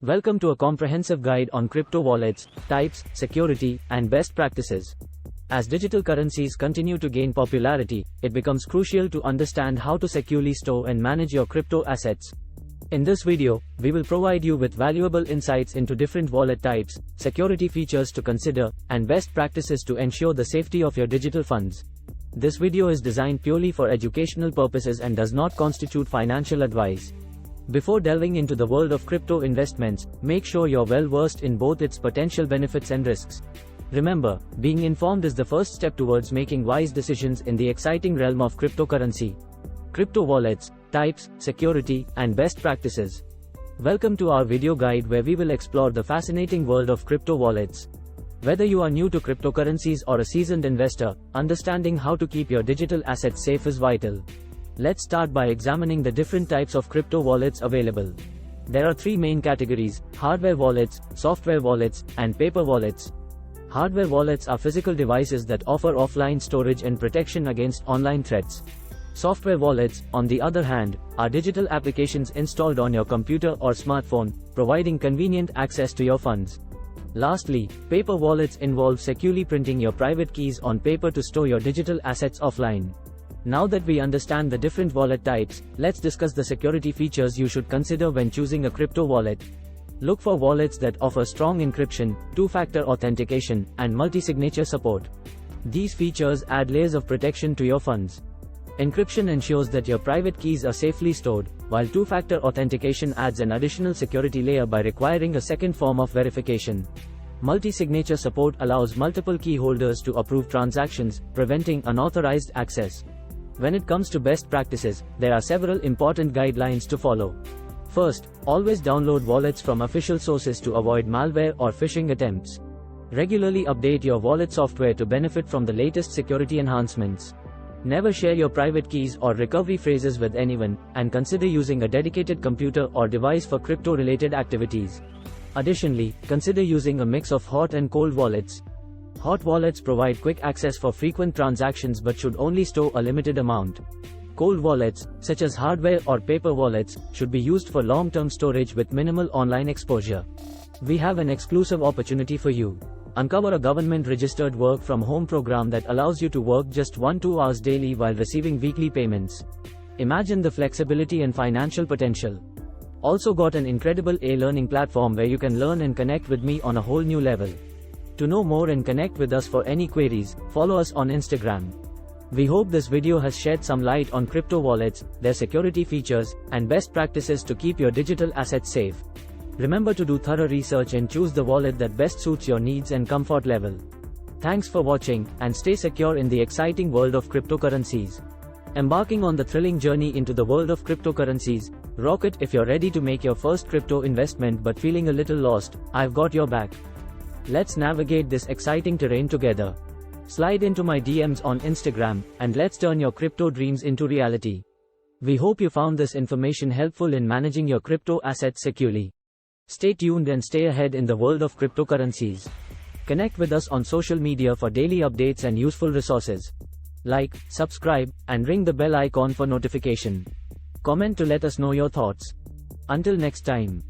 Welcome to a comprehensive guide on crypto wallets, types, security, and best practices. As digital currencies continue to gain popularity, it becomes crucial to understand how to securely store and manage your crypto assets. In this video, we will provide you with valuable insights into different wallet types, security features to consider, and best practices to ensure the safety of your digital funds. This video is designed purely for educational purposes and does not constitute financial advice. Before delving into the world of crypto investments, make sure you're well versed in both its potential benefits and risks. Remember, being informed is the first step towards making wise decisions in the exciting realm of cryptocurrency. Crypto wallets, types, security, and best practices. Welcome to our video guide where we will explore the fascinating world of crypto wallets. Whether you are new to cryptocurrencies or a seasoned investor, understanding how to keep your digital assets safe is vital. Let's start by examining the different types of crypto wallets available. There are three main categories: hardware wallets, software wallets, and paper wallets. Hardware wallets are physical devices that offer offline storage and protection against online threats. Software wallets, on the other hand, are digital applications installed on your computer or smartphone, providing convenient access to your funds. Lastly, paper wallets involve securely printing your private keys on paper to store your digital assets offline. Now that we understand the different wallet types, let's discuss the security features you should consider when choosing a crypto wallet. Look for wallets that offer strong encryption, two-factor authentication, and multi-signature support. These features add layers of protection to your funds. Encryption ensures that your private keys are safely stored, while two-factor authentication adds an additional security layer by requiring a second form of verification. Multi-signature support allows multiple key holders to approve transactions, preventing unauthorized access. When it comes to best practices, there are several important guidelines to follow. First, always download wallets from official sources to avoid malware or phishing attempts. Regularly update your wallet software to benefit from the latest security enhancements. Never share your private keys or recovery phrases with anyone, and consider using a dedicated computer or device for crypto-related activities. Additionally, consider using a mix of hot and cold wallets. Hot wallets provide quick access for frequent transactions but should only store a limited amount. Cold wallets, such as hardware or paper wallets, should be used for long-term storage with minimal online exposure. We have an exclusive opportunity for you. Uncover a government-registered work-from-home program that allows you to work just 1-2 hours daily while receiving weekly payments. Imagine the flexibility and financial potential. Also got an incredible e-learning platform where you can learn and connect with me on a whole new level. To know more and connect with us for any queries, follow us on Instagram. We hope this video has shed some light on crypto wallets, their security features, and best practices to keep your digital assets safe. Remember to do thorough research and choose the wallet that best suits your needs and comfort level. Thanks for watching, and stay secure in the exciting world of cryptocurrencies. Embarking on the thrilling journey into the world of cryptocurrencies, rock it. If you're ready to make your first crypto investment but feeling a little lost, I've got your back. Let's navigate this exciting terrain together. Slide into my DMs on Instagram, and let's turn your crypto dreams into reality. We hope you found this information helpful in managing your crypto assets securely. Stay tuned and stay ahead in the world of cryptocurrencies. Connect with us on social media for daily updates and useful resources. Like, subscribe, and ring the bell icon for notification. Comment to let us know your thoughts. Until next time.